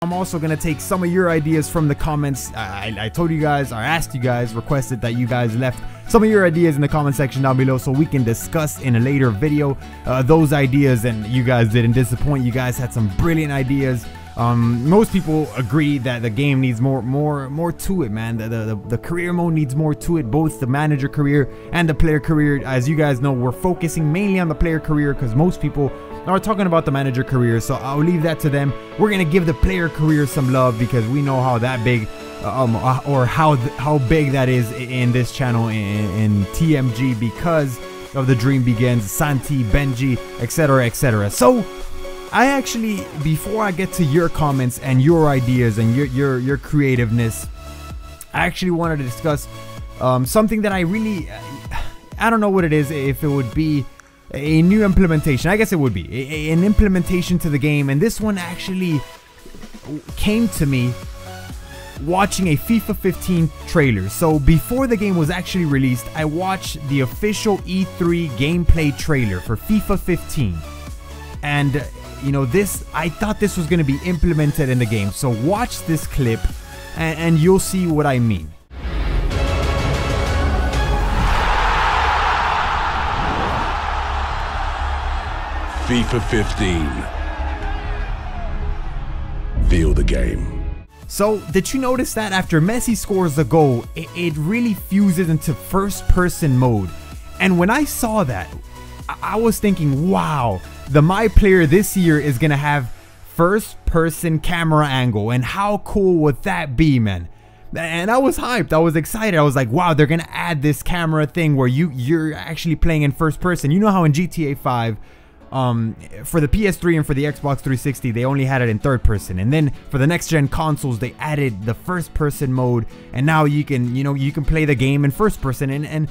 I'm also going to take some of your ideas from the comments. I told you guys, or asked you guys, requested that you guys left some of your ideas in the comment section down below so we can discuss in a later video those ideas, and you guys didn't disappoint. You guys had some brilliant ideas. Most people agree that the game needs more to it, man. The career mode needs more to it, both the manager career and the player career. As you guys know, we're focusing mainly on the player career because most people are talking about the manager career, so I'll leave that to them. We're gonna give the player career some love because we know how that big or how big that is in this channel in TMG because of the Dream Begins, Santi, Benji, etc, etc. So I actually, before I get to your comments and your ideas and your creativeness, I actually wanted to discuss something that I don't know what it is, if it would be a new implementation. I guess it would be an implementation to the game, and this one actually came to me watching a FIFA 15 trailer. So before the game was actually released, I watched the official E3 gameplay trailer for FIFA 15, and you know, I thought this was going to be implemented in the game. So watch this clip and you'll see what I mean. FIFA 15. Feel the game. So did you notice that after Messi scores the goal, it really fuses into first person mode? And when I saw that, I was thinking, wow, the My Player this year is gonna have first person camera angle, and how cool would that be, man? And I was hyped, I was excited. I was like, wow, they're gonna add this camera thing where you're actually playing in first person. You know how in GTA 5 for the PS3 and for the Xbox 360 they only had it in third person, and then for the next gen consoles they added the first person mode, and now you can play the game in first person. And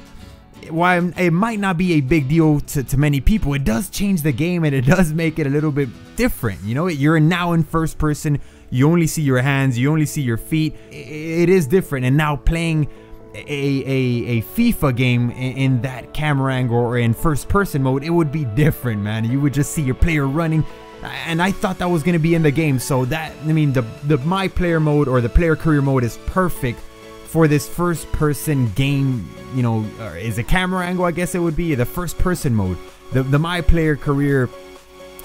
while it might not be a big deal to many people, it does change the game and it does make it a little bit different. You know, you're now in first person, you only see your hands, you only see your feet. It is different, and now playing a FIFA game in that camera angle or in first person mode, it would be different, man. You would just see your player running, and I thought that was going to be in the game. So that, I mean, the My Player mode or the player career mode is perfect for this first person game. You know, is a camera angle, I guess it would be the first person mode. The My Player career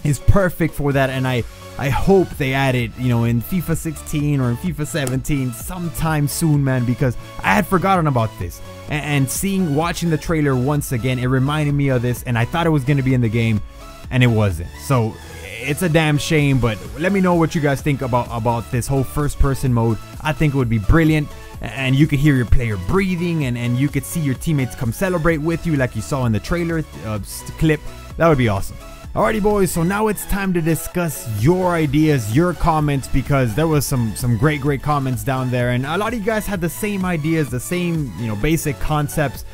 is perfect for that, and I hope they add it, you know, in FIFA 16 or in FIFA 17 sometime soon, man, because I had forgotten about this. And watching the trailer once again, it reminded me of this, and I thought it was going to be in the game, and it wasn't. So it's a damn shame, but let me know what you guys think about this whole first person mode. I think it would be brilliant, and you could hear your player breathing, and you could see your teammates come celebrate with you like you saw in the trailer clip. That would be awesome. Alrighty boys, so now it's time to discuss your ideas, your comments, because there was some great comments down there, and a lot of you guys had the same ideas, the same, you know, basic concepts.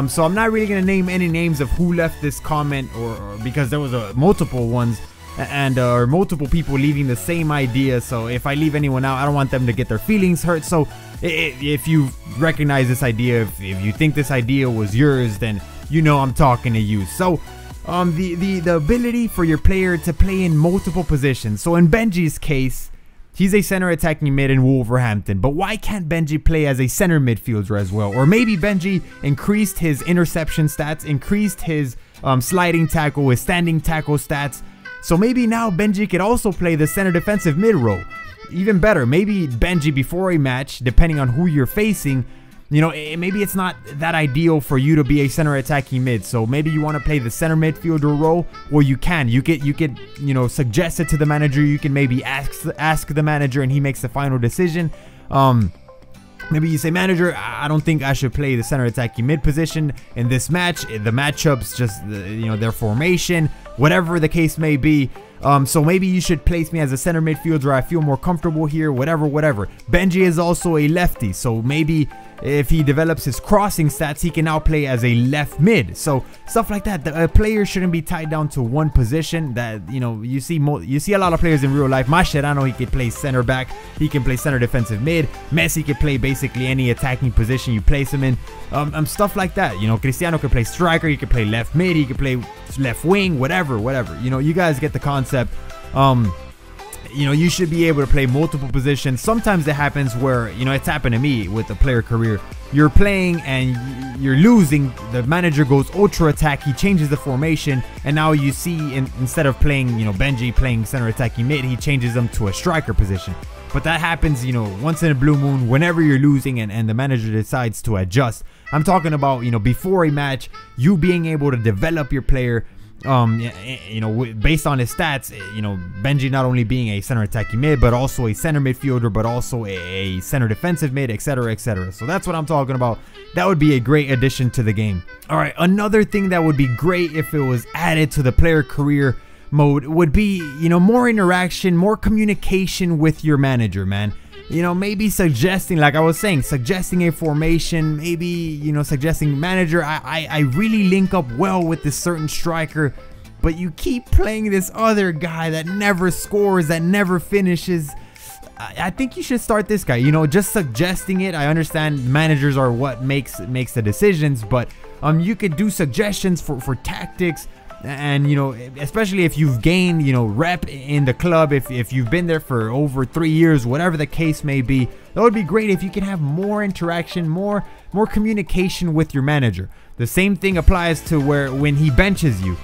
So I'm not really gonna name any names of who left this comment, or because there was multiple ones, and or multiple people leaving the same idea. So if I leave anyone out, I don't want them to get their feelings hurt. So if you recognize this idea, if you think this idea was yours, then you know I'm talking to you. So the ability for your player to play in multiple positions. So in Benji's case, he's a center attacking mid in Wolverhampton, but why can't Benji play as a center midfielder as well? Or maybe Benji increased his interception stats, increased his sliding tackle, his standing tackle stats, so maybe now Benji could also play the center defensive mid role. Even better, maybe Benji before a match, depending on who you're facing, you know, maybe it's not that ideal for you to be a center attacking mid. So maybe you want to play the center midfielder role, or you could, you know, suggest it to the manager. You can maybe ask the manager, and he makes the final decision. Maybe you say, manager, I don't think I should play the center attacking mid position in this match. The matchups, just you know, their formation, whatever the case may be. So maybe you should place me as a center midfielder. I feel more comfortable here, whatever. Benji is also a lefty, so maybe if he develops his crossing stats, he can now play as a left mid. So stuff like that. The player shouldn't be tied down to one position. That, you know, you see a lot of players in real life. Mascherano, he could play center back, he can play center defensive mid. Messi could play basically any attacking position you place him in. Stuff like that. You know, Cristiano could play striker, he could play left mid, he could play left wing, whatever. You know, you guys get the concept. you know, you should be able to play multiple positions. Sometimes it happens where, you know, it's happened to me with the player career. You're playing and you're losing. The manager goes ultra attack. He changes the formation, and now you see instead of playing, you know, Benji playing center attacking mid, he changes them to a striker position. But that happens, you know, once in a blue moon, whenever you're losing and the manager decides to adjust. I'm talking about, you know, before a match, you being able to develop your player, you know, based on his stats. You know, Benji not only being a center attacking mid, but also a center midfielder, but also a center defensive mid, etc., etc. So that's what I'm talking about. That would be a great addition to the game. All right, another thing that would be great if it was added to the player career mode would be, you know, more interaction, more communication with your manager, man. You know, maybe suggesting, like I was saying, suggesting a formation, maybe, you know, suggesting manager, I really link up well with this certain striker, but you keep playing this other guy that never scores, that never finishes. I think you should start this guy, you know, just suggesting it. I understand managers are what makes the decisions, but you could do suggestions for tactics. And, you know, especially if you've gained, you know, rep in the club, if you've been there for over 3 years, whatever the case may be, that would be great if you can have more interaction, more communication with your manager. The same thing applies to when he benches you.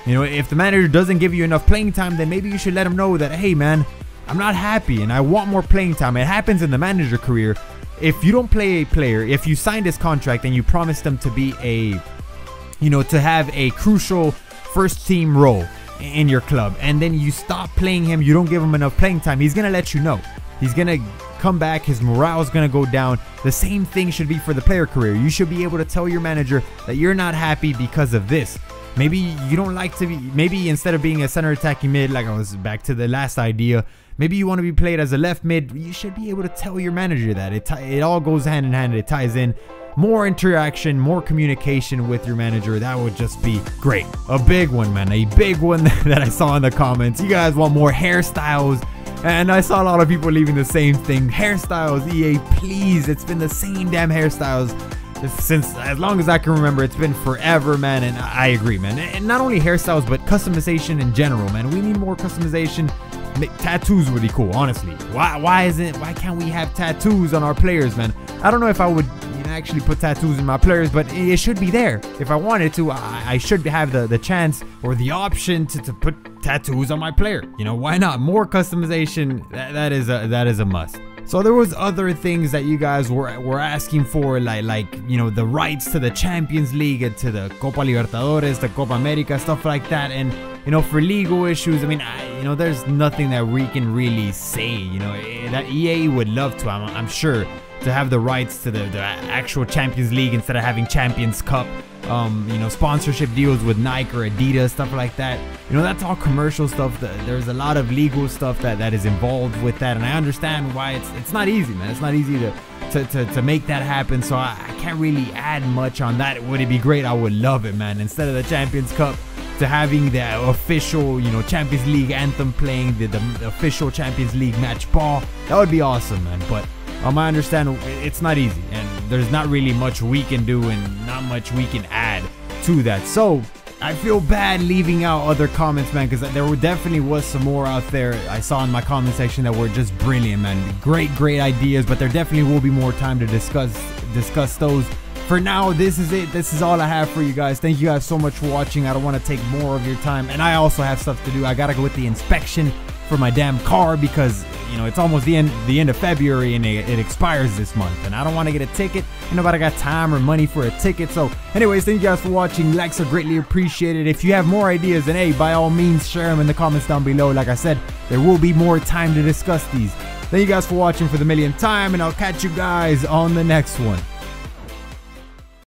You know, if the manager doesn't give you enough playing time, then maybe you should let him know that, hey man, I'm not happy and I want more playing time. It happens in the manager career. If you don't play a player, if you signed this contract and you promised them to be to have a crucial first team role in your club, and then you stop playing him, you don't give him enough playing time, he's gonna let you know. He's gonna come back, his morale is gonna go down. The same thing should be for the player career. You should be able to tell your manager that you're not happy because of this. Maybe you don't like to be, maybe instead of being a center attacking mid, like I was back to the last idea, maybe you want to be played as a left mid. You should be able to tell your manager that. It all goes hand in hand, it ties in. More interaction, more communication with your manager, that would just be great. A big one, man, a big one that I saw in the comments. You guys want more hairstyles, and I saw a lot of people leaving the same thing. Hairstyles, EA, please. It's been the same damn hairstyles since as long as I can remember. It's been forever, man, and I agree, man. And not only hairstyles, but customization in general, man. We need more customization. Tattoos would be cool, honestly. Why can't we have tattoos on our players, man? I don't know if I would actually put tattoos in my players, but it should be there. If I wanted to, I should have the chance or the option to put tattoos on my player. You know, why not? More customization, that is a must. So there was other things that you guys were asking for, like you know, the rights to the Champions League and to the Copa Libertadores, the Copa America, stuff like that. And you know, for legal issues, I mean, you know, there's nothing that we can really say. You know, that EA would love to, I'm sure, to have the rights to the actual Champions League instead of having Champions Cup. You know, sponsorship deals with Nike or Adidas, stuff like that. You know, that's all commercial stuff. There's a lot of legal stuff that is involved with that, and I understand why it's not easy, man. It's not easy to make that happen. So I can't really add much on that. Would it be great? I would love it, man. Instead of the Champions Cup, to having the official, you know, Champions League anthem playing, the official Champions League match ball, that would be awesome, man. But I understand it's not easy, and there's not really much we can do and not much we can add to that. So I feel bad leaving out other comments, man, because there definitely was some more out there I saw in my comment section that were just brilliant, man. Great ideas, but there definitely will be more time to discuss those. For now, this is it. This is all I have for you guys. Thank you guys so much for watching. I don't want to take more of your time, and I also have stuff to do. I gotta go with the inspection for my damn car because, you know, it's almost the end of February and it expires this month, and I don't want to get a ticket. Ain't nobody got time or money for a ticket. So anyways, thank you guys for watching. Likes are greatly appreciated. If you have more ideas, then hey, by all means share them in the comments down below. Like I said, there will be more time to discuss these. Thank you guys for watching for the millionth time, and I'll catch you guys on the next one.